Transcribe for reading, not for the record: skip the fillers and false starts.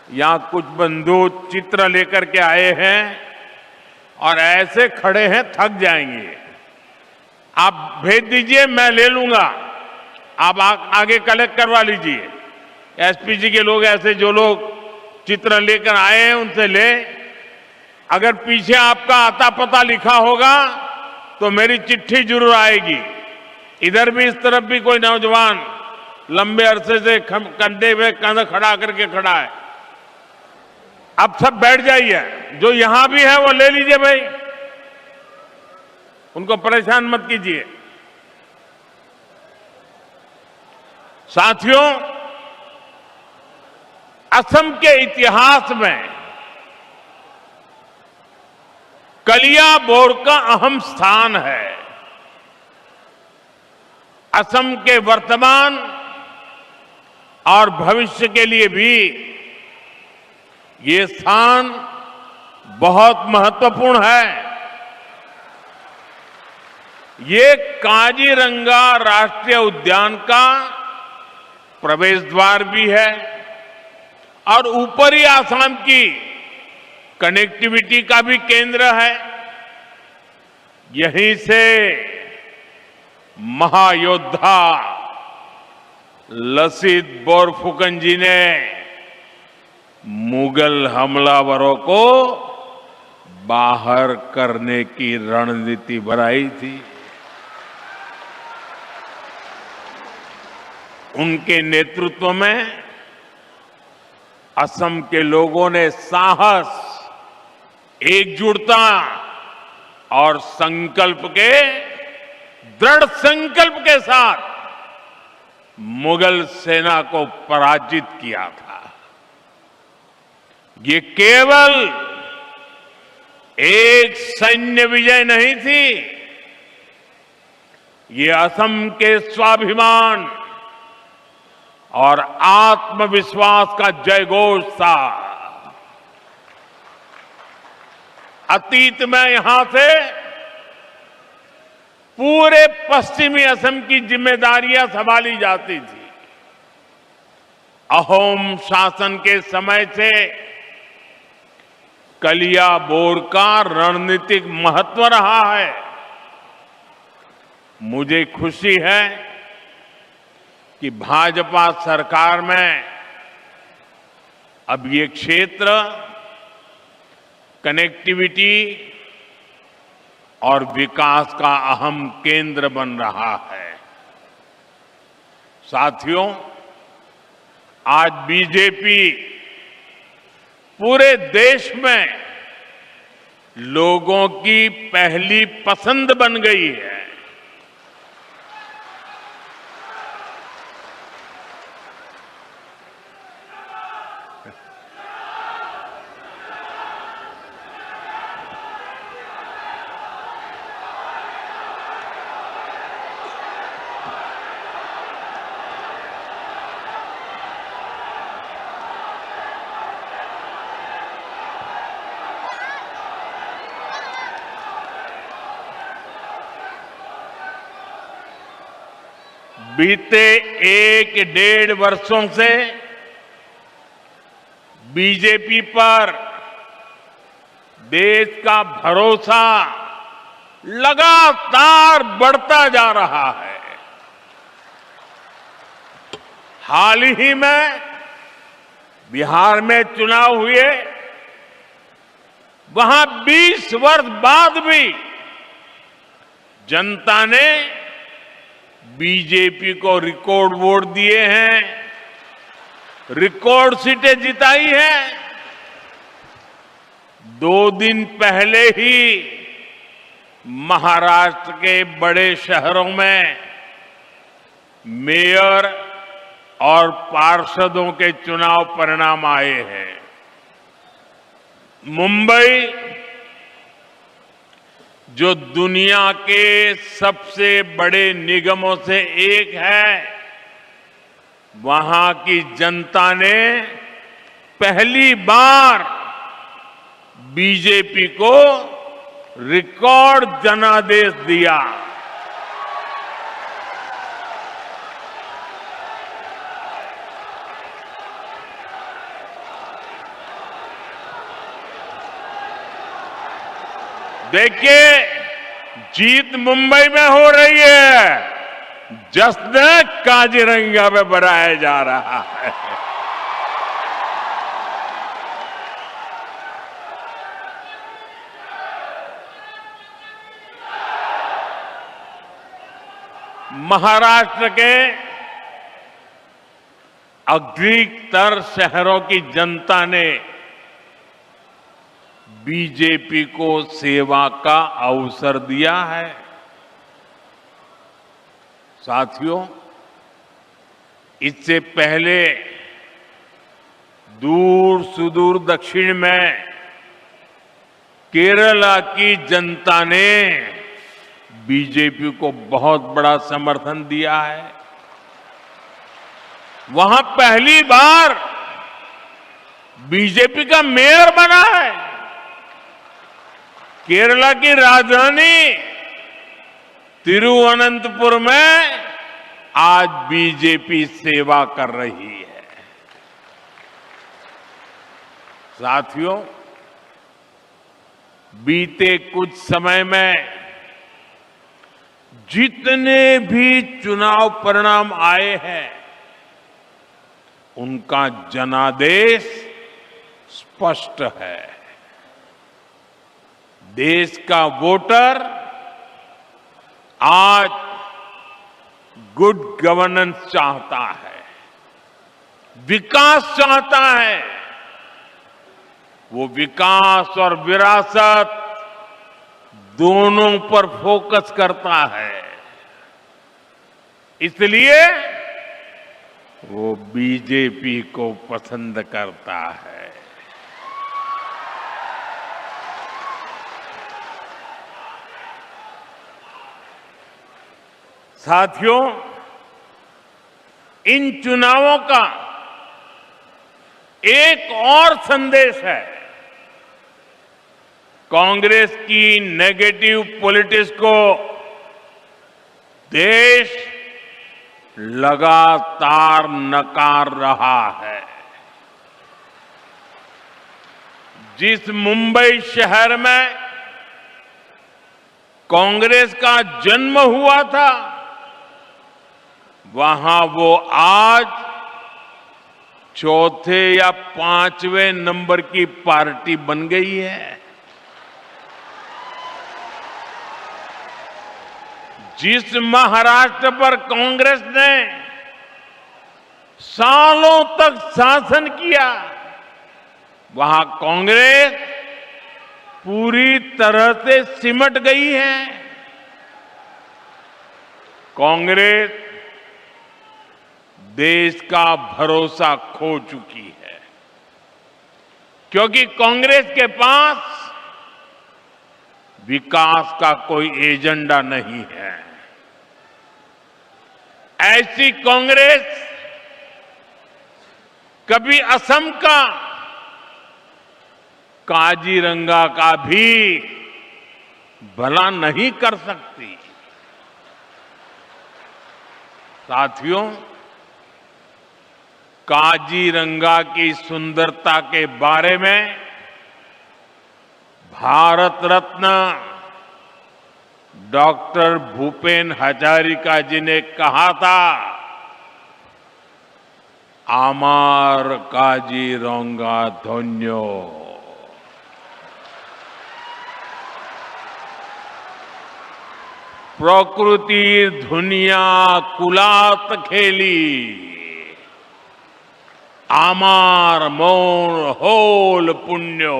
यहां कुछ बंधु चित्र लेकर के आए हैं और ऐसे खड़े हैं थक जाएंगे। आप भेज दीजिए, मैं ले लूंगा। आप आगे कलेक्ट करवा लीजिए। एसपीजी के लोग, ऐसे जो लोग चित्र लेकर आए हैं उनसे ले। अगर पीछे आपका आता पता लिखा होगा तो मेरी चिट्ठी जरूर आएगी। इधर भी, इस तरफ भी कोई नौजवान लंबे अरसे से कंधे पे कंधा खड़ा करके खड़ा है। अब सब बैठ जाइए, जो यहां भी है वो ले लीजिए भाई, उनको परेशान मत कीजिए। साथियों, असम के इतिहास में कलियाबोर का अहम स्थान है। असम के वर्तमान और भविष्य के लिए भी ये स्थान बहुत महत्वपूर्ण है। ये काजीरंगा राष्ट्रीय उद्यान का प्रवेश द्वार भी है और ऊपरी आसाम की कनेक्टिविटी का भी केंद्र है। यहीं से महायोद्धा लसित बोरफुकन जी ने मुगल हमलावरों को बाहर करने की रणनीति बनाई थी। उनके नेतृत्व में असम के लोगों ने साहस, एकजुटता और दृढ़ संकल्प के साथ मुगल सेना को पराजित किया था। ये केवल एक सैन्य विजय नहीं थी, ये असम के स्वाभिमान और आत्मविश्वास का जयघोष था। अतीत में यहां से पूरे पश्चिमी असम की जिम्मेदारियां संभाली जाती थी। अहोम शासन के समय से कलियाबोर का रणनीतिक महत्व रहा है। मुझे खुशी है कि भाजपा सरकार में अब ये क्षेत्र कनेक्टिविटी और विकास का अहम केंद्र बन रहा है। साथियों, आज बीजेपी पूरे देश में लोगों की पहली पसंद बन गई है। बीते 1-1.5 वर्षों से बीजेपी पर देश का भरोसा लगातार बढ़ता जा रहा है। हाल ही में बिहार में चुनाव हुए, वहां 20 वर्ष बाद भी जनता ने बीजेपी को रिकॉर्ड वोट दिए हैं, रिकॉर्ड सीटें जिताई हैं। 2 दिन पहले ही महाराष्ट्र के बड़े शहरों में मेयर और पार्षदों के चुनाव परिणाम आए हैं। मुंबई, जो दुनिया के सबसे बड़े निगमों से एक है, वहां की जनता ने पहली बार बीजेपी को रिकॉर्ड जनादेश दिया। देखिए, जीत मुंबई में हो रही है, जश्न काजीरंगा में बनाया जा रहा है। महाराष्ट्र के अधिकतर शहरों की जनता ने बीजेपी को सेवा का अवसर दिया है। साथियों, इससे पहले दूर सुदूर दक्षिण में केरला की जनता ने बीजेपी को बहुत बड़ा समर्थन दिया है। वहां पहली बार बीजेपी का मेयर बना है। केरला की राजधानी तिरुवनंतपुरम में आज बीजेपी सेवा कर रही है। साथियों, बीते कुछ समय में जितने भी चुनाव परिणाम आए हैं, उनका जनादेश स्पष्ट है। देश का वोटर आज गुड गवर्नेंस चाहता है, विकास चाहता है। वो विकास और विरासत दोनों पर फोकस करता है। इसलिए वो बीजेपी को पसंद करता है। साथियों, इन चुनावों का एक और संदेश है। कांग्रेस की नेगेटिव पॉलिटिक्स को देश लगातार नकार रहा है। जिस मुंबई शहर में कांग्रेस का जन्म हुआ था, वहां वो आज चौथे या पांचवें नंबर की पार्टी बन गई है। जिस महाराष्ट्र पर कांग्रेस ने सालों तक शासन किया, वहां कांग्रेस पूरी तरह से सिमट गई है। कांग्रेस देश का भरोसा खो चुकी है, क्योंकि कांग्रेस के पास विकास का कोई एजेंडा नहीं है। ऐसी कांग्रेस कभी असम का काजीरंगा का भी भला नहीं कर सकती। साथियों, काजीरंगा की सुंदरता के बारे में भारत रत्न डॉक्टर भूपेन हजारिका जी ने कहा था, आमार काजीरंगा धन्यो। प्रकृति दुनिया कुलात खेली, आमार मोर होल पुण्यो।